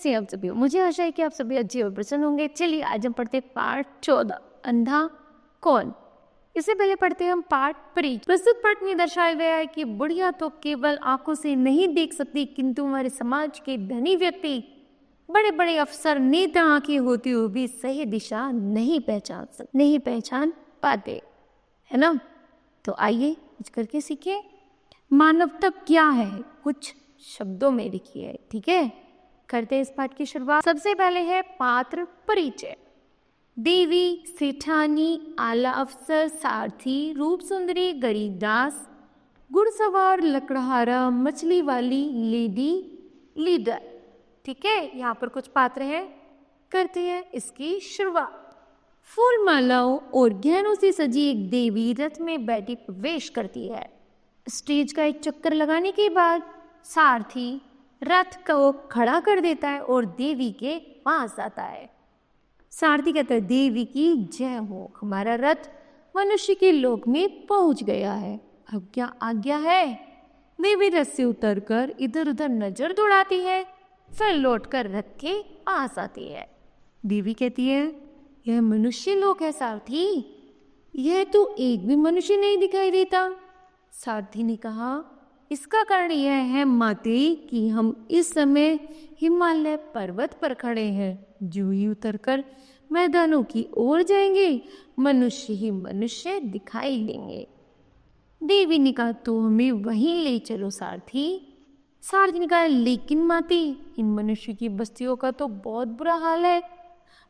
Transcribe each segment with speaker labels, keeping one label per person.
Speaker 1: कैसे हैं आप सभी? मुझे आशा है कि आप सभी अच्छे और प्रसन्न होंगे। चलिए आज हम पढ़ते हैं पाठ 14, अंधा कौन। इससे पहले पढ़ते हैं हम पाठ 3। प्रस्तुत पाठ में दर्शाया गया है कि बुढ़िया तो केवल आंखों से नहीं देख सकती, किंतु हमारे समाज के धनी व्यक्ति, बड़े बड़े अफसर, नेता आंखें होती हुई भी सही दिशा नहीं पहचान पाते, है ना। तो आइए कुछ करके सीखिए। मानवता क्या है, कुछ शब्दों में लिखी है, ठीक है। करते हैं इस पाठ की शुरुआत। सबसे पहले है पात्र परिचय। देवी, सेठानी, आला अफसर, सारथी, रूप सुंदरी, गरीबदास, घुड़सवार, लकड़हारा, मछली वाली, लेडी, लीडर, ठीक है। यहाँ पर कुछ पात्र हैं, करते हैं इसकी शुरुआत। फूल मालाओं और गहनों से सजी एक देवी रथ में बैठी प्रवेश करती है। स्टेज का एक चक्कर लगाने के बाद सारथी रथ को खड़ा कर देता है और देवी के पास आता है। सारथी कहता है, देवी की जय हो, हमारा रथ मनुष्य के लोक में पहुंच गया है, अब क्या आज्ञा है। देवी रथ से उतरकर इधर उधर नजर दौड़ाती है, फिर लौटकर रथ के पास आती है। देवी कहती है, यह मनुष्य लोक है सारथी, यह तो एक भी मनुष्य नहीं दिखाई देता। सारथी ने कहा, इसका कारण यह है माते कि हम इस समय हिमालय पर्वत पर खड़े हैं, जो ही उतरकर मैदानों की ओर जाएंगे मनुष्य ही मनुष्य दिखाई देंगे। देवी ने कहा, तो हमें वहीं ले चलो सारथी। सारथी ने कहा, लेकिन माते इन मनुष्य की बस्तियों का तो बहुत बुरा हाल है,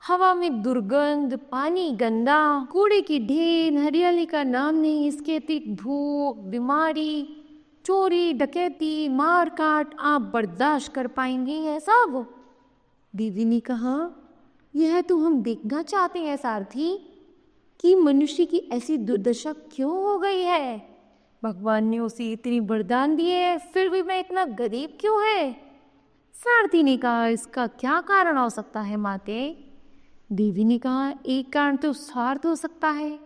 Speaker 1: हवा में दुर्गंध, पानी गंदा, कूड़े की ढेर, हरियाली का नाम नहीं, इसके अतिरिक्त भूख, बीमारी, चोरी, डकैती, मार काट आप बर्दाश्त कर पाएंगे यह सब? देवी ने कहा, यह तो हम देखना चाहते हैं सारथी कि मनुष्य की ऐसी दुर्दशा क्यों हो गई है। भगवान ने उसे इतनी वरदान दिए है, फिर भी मैं इतना गरीब क्यों है। सारथी ने कहा, इसका क्या कारण हो सकता है माते। देवी ने कहा, एक कारण तो स्वार्थ हो सकता है।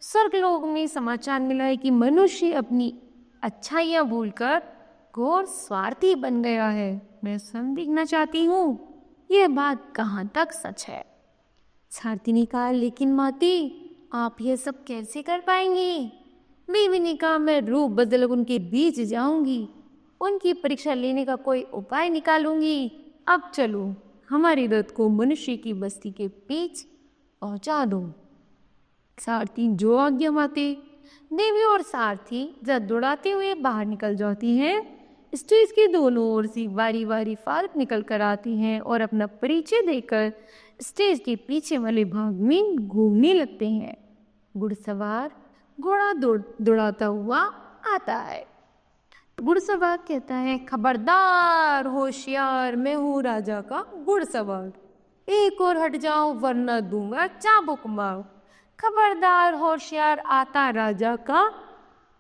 Speaker 1: स्वर्गलोक में समाचार मिला है कि मनुष्य अपनी अच्छाइयाँ भूलकर घोर स्वार्थी बन गया है। मैं स्वयं देखना चाहती हूँ यह बात कहाँ तक सच है। सारथी ने कहा, लेकिन माते आप यह सब कैसे कर पाएंगी। देवी ने कहा, मैं रूप बदल उनके बीच जाऊंगी, उनकी परीक्षा लेने का कोई उपाय निकालूंगी। अब चलो हमारे रथ को मनुष्य की बस्ती के बीच पहुंचा दो। सारथी जो आज्ञा माते। देवी और सारथी रथ दौड़ाते हुए बाहर निकल जाती हैं। स्टेज के दोनों ओर से बारी बारी फाल्क निकल कर आती हैं और अपना परिचय देकर स्टेज के पीछे वाले भाग में घूमने लगते हैं। घुड़सवार घोड़ा दौड़ाता हुआ आता है। घुड़सवार कहता है, खबरदार होशियार, मैं हूँ राजा का घुड़सवार, एक और हट जाओ वरना दूंगा चाबुक मार। खबरदार होशियार, आता राजा का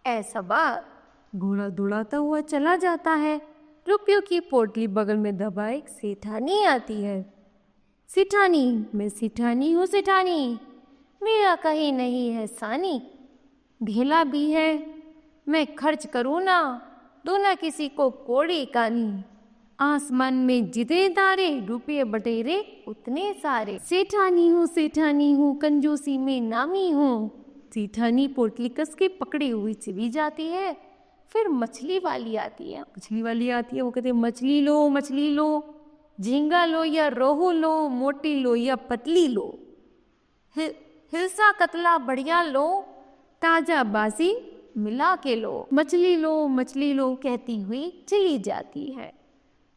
Speaker 1: ऐसा बात। घोड़ा दौड़ाता हुआ चला जाता है। रुपयों की पोटली बगल में दबाए एक सेठानी आती है। सेठानी, मैं सेठानी हूँ सेठानी, मेरा कहीं नहीं है सानी, ढेला भी है मैं खर्च करूँ ना, दो ना किसी को कोड़ी कानी, आसमान में जितने तारे, रुपये बटेरे उतने सारे। सेठानी हूँ कंजूसी में नामी हूँ। सेठानी पोटली कस के पकड़ी हुई चली जाती है। फिर मछली वाली आती है। वो कहते हैं, मछली लो, झींगा लो या रोहू लो, मोटी लो या पतली लो, हिलसा कतला बढ़िया लो, ताजा बासी मिला के लो। मछली लो कहती हुई चली जाती है।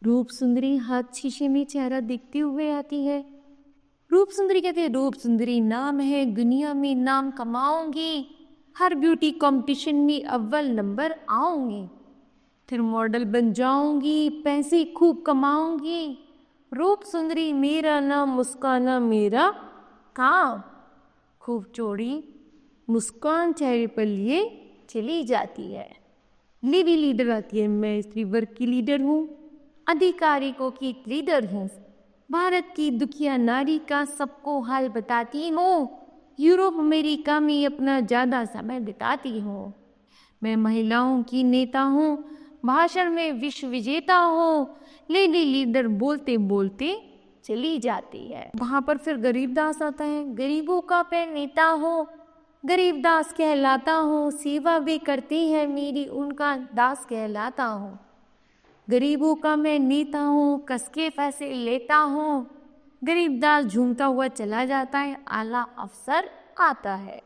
Speaker 1: रूप सुंदरी हाथ शीशे में चेहरा देखते हुए आती है। रूप सुंदरी कहते हैं, रूप सुंदरी नाम है, दुनिया में नाम कमाऊंगी, हर ब्यूटी कंपटीशन में अव्वल नंबर आऊंगी, फिर मॉडल बन जाऊंगी, पैसे खूब कमाऊंगी। रूप सुंदरी मेरा नाम, मुस्काना मेरा काम। खूब चौड़ी मुस्कान चेहरे पर लिए चली जाती है। लेडी लीडर आती है, मैं स्त्री वर्ग की लीडर हूँ, अधिकारियों की लीडर हूँ, भारत की दुखिया नारी का सबको हाल बताती हूँ, यूरोप अमेरिका में अपना ज़्यादा समय बिताती हूँ। मैं महिलाओं की नेता हूँ, भाषण में विश्व विजेता हूँ, लेडी लीडर बोलते बोलते चली जाती है। वहां पर फिर गरीबदास आता है। गरीबों का मैं नेता हूँ, गरीबदास कहलाता हूँ, सेवा भी करती है मेरी, उनका दास कहलाता हूँ। गरीबों का मैं नेता हूँ, कसके पैसे लेता हूँ। गरीबदास झूमता हुआ चला जाता है। आला अफसर आता है।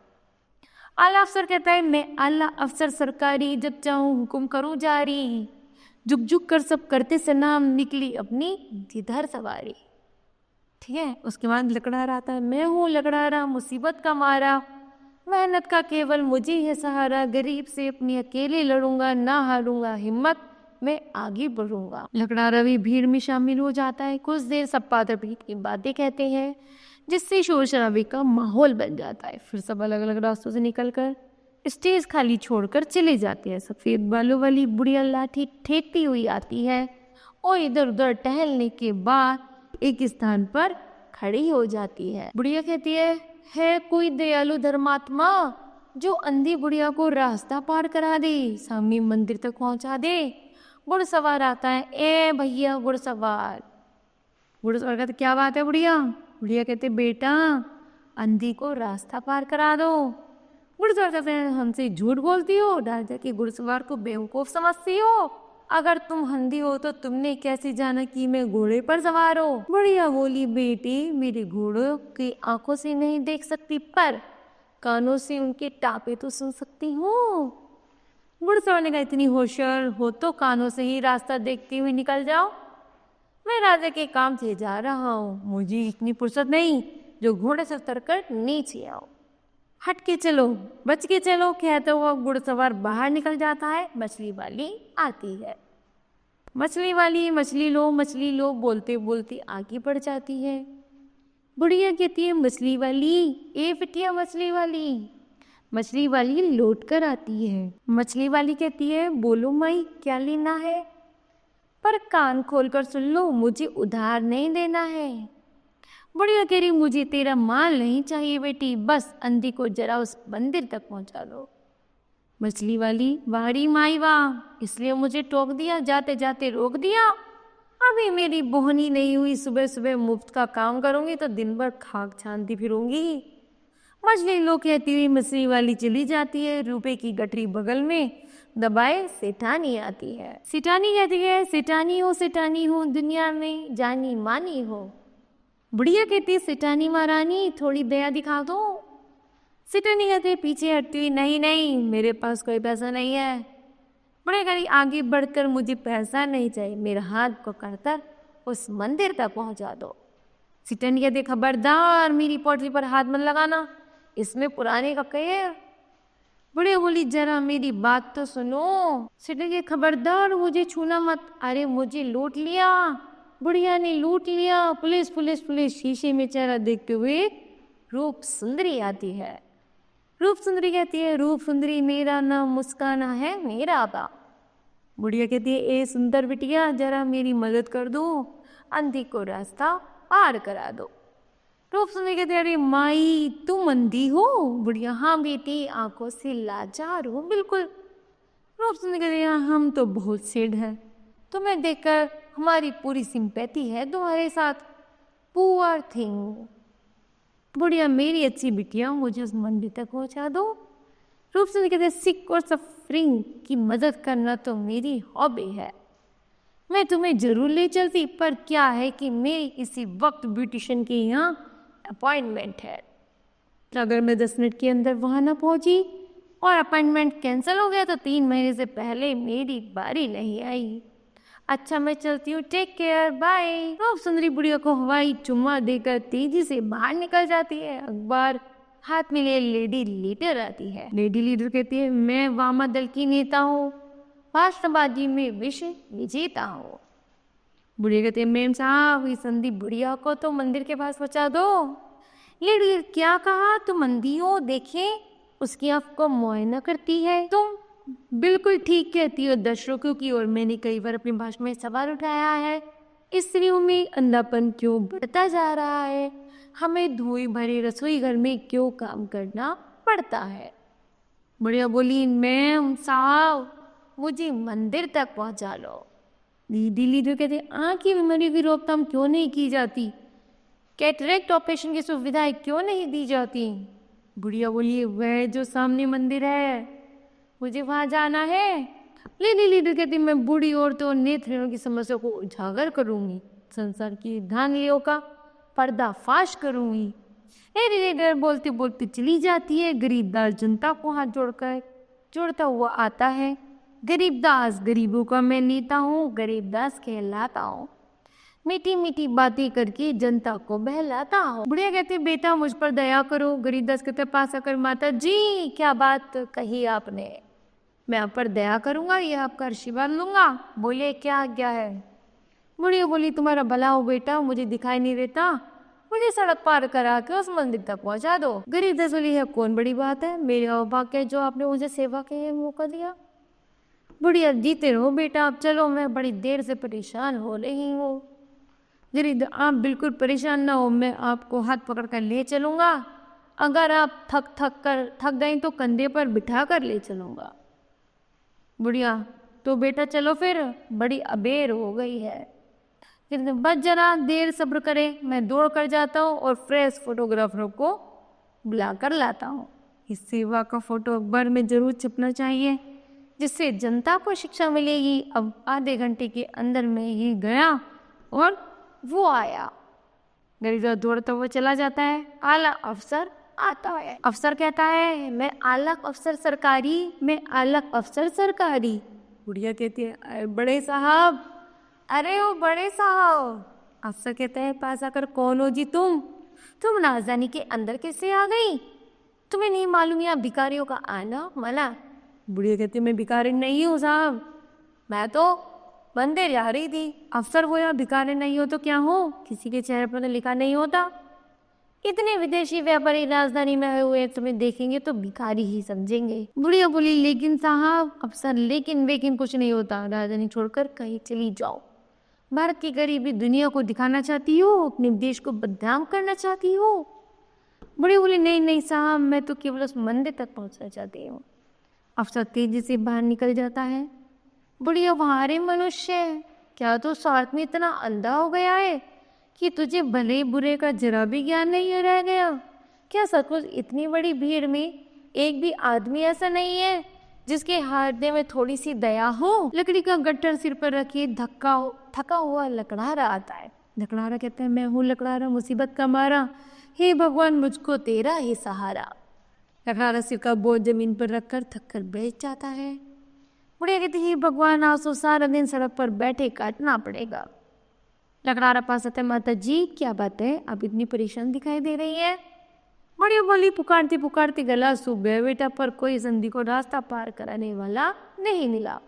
Speaker 1: आला अफसर कहता है, मैं आला अफसर सरकारी, जब चाहूँ हुक्म करूँ जारी। झुक झुक कर सब करते सलाम, निकली अपनी जिधर सवारी। ठीक है। उसके बाद लकड़हारा आता है। मैं हूँ लकड़हारा, मुसीबत का मारा, मेहनत का केवल मुझे है सहारा। गरीब से अपनी अकेले लड़ूंगा, ना हारूंगा हिम्मत, मैं आगे बढ़ूंगा। लकड़हारा भी भीड़ में शामिल हो जाता है। कुछ देर सब पात्र पीठ की बातें कहते हैं, जिससे शोर शराबे का माहौल बन जाता है। फिर सब अलग अलग रास्तों से निकलकर स्टेज खाली छोड़कर चले जाते हैं। सफेद बालों वाली बुढ़िया लाठी ठेकती हुई आती है और इधर उधर टहलने के बाद एक स्थान पर खड़ी हो जाती है। बुढ़िया कहती है कोई दयालु धर्मात्मा जो अंधी बुढ़िया को रास्ता पार करा दे, सामने मंदिर तक पहुंचा दे। घुड़सवार आता है। ए भैया घुड़सवार। घुड़सवार कहते क्या बात है बुढ़िया? बुढ़िया कहते बेटा अंधी को रास्ता पार करा दो। घुड़सवार कहते हैं हमसे झूठ बोलती हो, राजा के घुड़सवार को बेवकूफ समझती हो। अगर तुम अंधी हो तो तुमने कैसे जाना कि मैं घोड़े पर सवार हो? बुढ़िया बोली बेटी मेरे घोड़ों की आंखों से नहीं देख सकती, पर कानों से उनके टापे तो सुन सकती हूँ। घुड़सवार ने कहा इतनी होशियार हो तो कानों से ही रास्ता देखते हुए निकल जाओ। मैं राजा के काम से जा रहा हूँ, मुझे इतनी फुर्सत नहीं जो घोड़े से उतरकर नीचे आओ। हट के चलो, बच के चलो, कहता हुआ घुड़सवार बाहर निकल जाता है। मछली वाली आती है। मछली वाली मछली लो बोलते बोलते आगे बढ़ जाती है। बुढ़िया कहती है मछली वाली, ए बिटिया मछली वाली। मछली वाली लौट कर आती है। मछली वाली कहती है बोलो माई क्या लेना है, पर कान खोलकर सुन लो, मुझे उधार नहीं देना है। बुढ़िया कह रही मुझे तेरा माल नहीं चाहिए बेटी, बस अंधी को जरा उस मंदिर तक पहुंचा दो। मछली वाली वारी माई वाह, इसलिए मुझे टोक दिया, जाते जाते रोक दिया। अभी मेरी बोहनी नहीं हुई, सुबह सुबह मुफ्त का काम करूंगी तो दिन भर खाक छानती फिरूंगी। मछली लोग कहती हुई मछली वाली चली जाती है। रुपए की गठरी बगल में दबाए सेठानी आती है। सेठानी कहती है सेठानी हो दुनिया में जानी मानी हो। बुढ़िया कहती है सेठानी महारानी थोड़ी दया दिखा दो। सेठानी कहती है पीछे हटती हुई नहीं नहीं मेरे पास कोई पैसा नहीं है। बुढ़िया कहती आगे बढ़कर मुझे पैसा नहीं चाहिए, मेरा हाथ पकड़कर उस मंदिर तक पहुंचा दो। सेठानी कहती खबरदार मेरी पोटली पर हाथ मत लगाना, इसमें पुराने कपड़े हैं। बुढ़िया बोली जरा मेरी बात तो सुनो। सेठानी खबरदार मुझे छूना मत। अरे मुझे लूट लिया, बुढ़िया ने लूट लिया। Police police police. शीशे में चेहरा देखते हुए रूप सुंदरी आती है। रूप सुंदरी कहती है रूप सुंदरी मेरा नाम मुस्काना है मेरा बा। बुढ़िया कहती है ए सुंदर बिटिया जरा मेरी मदद कर दो, अंधी को रास्ता पार करा दो। रूप सुंदरी कहती है अरे माई तुम अंधी हो? बुढ़िया हाँ बेटी आंखों से लाचार हो बिल्कुल। रूप सुंदरी कहती है हम तो बहुत सेठ हैं, तुम्हें देखकर हमारी पूरी सिंपैथी है तुम्हारे साथ। Poor thing. बुढ़िया मेरी अच्छी बिटिया मुझे उस मंदिर तक पहुंचा दो। रूप सुंदरी कहते सिक और सफरिंग की मदद करना तो मेरी हॉबी है, मैं तुम्हें जरूर ले चलती, पर क्या है कि मेरी इसी वक्त ब्यूटिशियन के यहाँ अपॉइंटमेंट है। तो अगर मैं 10 मिनट के अंदर वहाँ ना पहुँची और अपॉइंटमेंट कैंसिल हो गया तो 3 महीने से पहले मेरी बारी नहीं आई। अच्छा मैं चलती हूँ, टेक केयर, बाय। रूप सुंदरी बुढ़िया को हवाई चुम्मा देकर तेजी से बाहर निकल जाती है। अखबार हाथ में ले लेडी लीडर आती है। लेडी लीडर कहती है मैं वामा दल की नेता हूँ, भाषणबाजी में विश्व विजेता हूँ। बुढ़िया कहते हैं मैम साहब इस अंधी बुढ़िया को तो मंदिर के पास पहुंचा दो। लेडी क्या कहा? तुम अंधी हो, देखे उसकी आंख को मुआयना करती है। तुम बिल्कुल ठीक कहती हो दर्शकों की ओर मैंने कई बार अपनी भाषण में सवाल उठाया है, स्त्रियों में अंधापन क्यों बढ़ता जा रहा है, हमें धुएं भरे रसोई घर में क्यों काम करना पड़ता है। बुढ़िया बोली मैम साहब मुझे मंदिर तक पहुंचा लो। लीडर कहते आँख की बीमारी की रोकथाम क्यों नहीं की जाती, कैटरेक्ट ऑपरेशन की सुविधाएं क्यों नहीं दी जाती। बुढ़िया बोली वह जो सामने मंदिर है मुझे वहां जाना है। लीडर कहती मैं बूढ़ी औरतों और नेत्रहीनों की समस्या को उजागर करूंगी, संसार की धांधलियों का पर्दाफाश करूंगी। लीडर बोलते बोलते चली जाती है। गरीबदास जनता को हाथ जोड़ता हुआ आता है। गरीबदास गरीबों का मैं नेता हूँ, गरीबदास कहलाता हूँ, मीठी मीठी बातें करके जनता को बहलाता हूँ। बुढ़िया कहते बेटा मुझ पर दया करो। गरीबदास कहते पास आकर माता जी क्या बात कही आपने, मैं आप पर दया करूंगा, ये आपका आशीर्वाद लूंगा। बोले क्या आज्ञा है। बुढ़िया बोली तुम्हारा भला हो बेटा, मुझे दिखाई नहीं देता, मुझे सड़क पार करा के उस मंदिर तक पहुंचा दो। गरीबदास बोली है कौन बड़ी बात है, मेरे अभाग्य जो आपने मुझे सेवा के मौका दिया। बुढ़िया जीते रहो बेटा, आप चलो, मैं बड़ी देर से परेशान हो रही हूँ। गरीबदास आप बिल्कुल परेशान ना हो, मैं आपको हाथ पकड़ कर ले चलूंगा, अगर आप थक गई तो कंधे पर बिठा कर ले चलूंगा। बुढ़िया तो बेटा चलो फिर, बड़ी अबेर हो गई है, बस जरा देर सब्र करे, मैं दौड़ कर जाता हूँ और फ्रेश फोटोग्राफरों को बुला कर लाता हूँ। इस सेवा का फोटो अखबार में जरूर छपना चाहिए जिससे जनता को शिक्षा मिलेगी। अब आधे घंटे के अंदर में ही गया और वो आया। गरीबदास दौड़ता हुआ चला जाता है। आला अफसर आता है। अफसर कहता है मैं आला अफसर सरकारी, मैं आला अफसर सरकारी। बुढ़िया कहती है बड़े साहब, अरे ओ बड़े साहब। अफसर कहता है पास आकर कौन हो जी तुम राजधानी के अंदर कैसे आ गई, तुम्हें नहीं मालूम यहाँ भिखारियों का आना मना। बुढ़िया कहती है मैं भिखारी नहीं हूँ साहब, मैं तो मंदिर जा रही थी। अफसर वो यहाँ भिखारी नहीं हो तो क्या हो, किसी के चेहरे पर तो लिखा नहीं होता। इतने विदेशी व्यापारी राजधानी में आए हुए तुम्हें देखेंगे तो भिखारी ही समझेंगे। बुढ़िया बोली लेकिन साहब। अफसर लेकिन कुछ नहीं होता, राजधानी छोड़कर कहीं चली जाओ। भारत की गरीबी दुनिया को दिखाना चाहती हो, अपने देश को बदनाम करना चाहती हो। बुढ़िया बोली नहीं साहब, मैं तो केवल उस मंदिर तक पहुंचना चाहती हूँ। अफसर तेजी से बाहर निकल जाता है। बुढ़िया वहां मनुष्य, क्या तो स्वार्थ में इतना अंधा हो गया है कि तुझे भले बुरे का जरा भी ज्ञान नहीं रह गया। क्या सचमुच इतनी बड़ी भीड़ में एक भी आदमी ऐसा नहीं है जिसके हृदय में थोड़ी सी दया हो। लकड़ी का गट्ठर सिर पर रखे थका हुआ लकड़हारा आता है। लकड़हारा कहता है मैं हूँ लकड़हारा, मुसीबत का मारा, हे भगवान मुझको तेरा ही सहारा। लकड़हारा सिर का बोझ जमीन पर रखकर थक कर बैठ जाता है। बुढ़िया कहती है भगवान आज तो सारा दिन सड़क पर बैठे काटना पड़ेगा। लकड़हारा पास आता है माता जी क्या बात है, आप इतनी परेशान दिखाई दे रही है। बुढ़िया बोली पुकारती पुकारती गला सूख गया बेटा, पर कोई संधि को रास्ता पार कराने वाला नहीं मिला।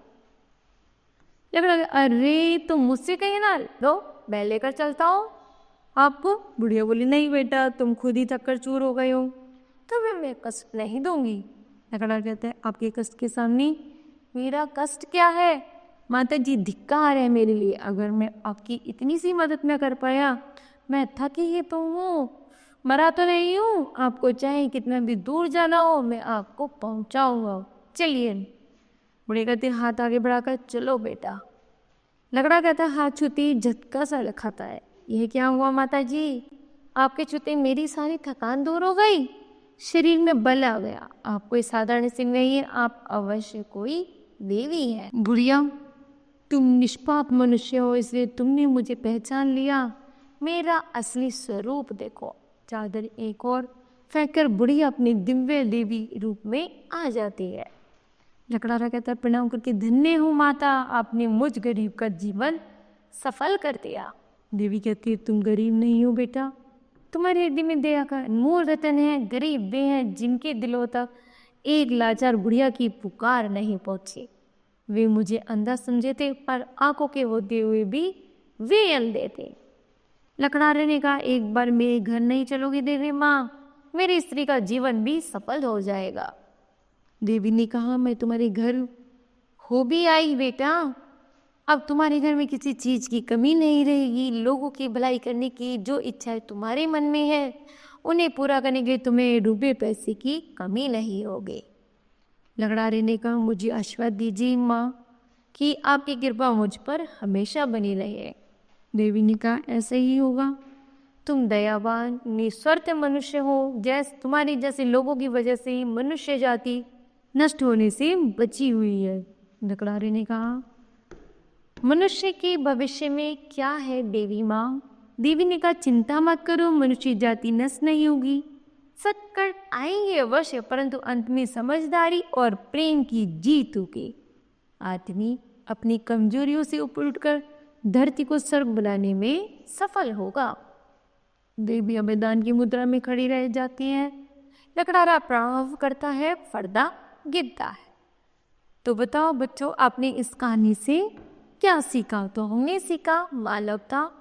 Speaker 1: लकड़हारा अरे तुम मुझसे कहीं ना लो, मैं लेकर चलता हूँ आपको। बुढ़िया बोली नहीं बेटा, तुम खुद ही थक कर चूर हो गए हो, तुम्हें मैं कष्ट नहीं दूंगी। लकड़हारा कहता है आपके कष्ट के सामने मेरा कष्ट क्या है। माता जी धिक्कार है मेरे लिए, अगर मैं आपकी इतनी सी मदद न कर पाया, मैं थकी ही तो हूँ, मरा तो नहीं हूँ। आपको चाहे कितना भी दूर जाना हो मैं आपको पहुँचाऊँगा, चलिए। बुढ़िया कहते हाथ आगे बढ़ाकर चलो बेटा। लकड़ा कहता हाथ छूते झटका सा खाता है। यह क्या हुआ माता जी, आपके छूते मेरी सारी थकान दूर हो गई, शरीर में बल आ गया। आप कोई साधारण सिंह नहीं है, आप अवश्य कोई देवी है। बुढ़िया तुम निष्पाप मनुष्य हो, इसलिए तुमने मुझे पहचान लिया, मेरा असली स्वरूप देखो। चादर एक और फेंककर बुढ़िया अपनी दिव्य देवी रूप में आ जाती है। लकड़हारा कहता प्रणाम करके धन्य हूँ माता, आपने मुझ गरीब का जीवन सफल कर दिया। देवी कहती है तुम गरीब नहीं हो बेटा, तुम्हारे हृदय में दया का अनमोल रतन है। गरीब वे हैं जिनके दिलों तक एक लाचार बुढ़िया की पुकार नहीं पहुंची। वे मुझे अंधा समझे थे, पर आंखों के होते हुए भी वे अंधे थे। लकड़हारे ने कहा एक बार मेरे घर नहीं चलोगी देवी माँ, मेरी स्त्री का जीवन भी सफल हो जाएगा। देवी ने कहा मैं तुम्हारे घर हो भी आई बेटा, अब तुम्हारे घर में किसी चीज की कमी नहीं रहेगी। लोगों की भलाई करने की जो इच्छा तुम्हारे मन में है उन्हें पूरा करने के लिए तुम्हें रुपये पैसे की कमी नहीं होगी। लकड़हारे ने कहा मुझे आशीर्वाद दीजिए माँ कि आपकी कृपा मुझ पर हमेशा बनी रहे। देवी ने कहा, ऐसे ही होगा। तुम दयावान निस्वार्थ मनुष्य हो, तुम्हारी जैसे लोगों की वजह से ही मनुष्य जाति नष्ट होने से बची हुई है। लकड़हारे ने कहा, मनुष्य के भविष्य में क्या है देवी माँ? देवी ने कहा, चिंता मत करो, मनुष्य जाति नष्ट नहीं होगी। संकट आएंगे अवश्य, परंतु अंत में समझदारी और प्रेम की जीत होगी। आदमी अपनी कमजोरियों से ऊपर उठकर धरती को स्वर्ग बनाने में सफल होगा। देवी अभेदान की मुद्रा में खड़ी रह जाती है। लकड़हारा प्रणाम करता है, पर्दा गिरता है। तो बताओ बच्चों, आपने इस कहानी से क्या सीखा? तो हमने सीखा मानवता,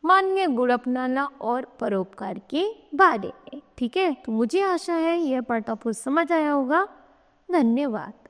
Speaker 1: मानवीय गुण अपनाना और परोपकार के बारे में। ठीक है, तो मुझे आशा है यह पाठ आपको समझ आया होगा। धन्यवाद।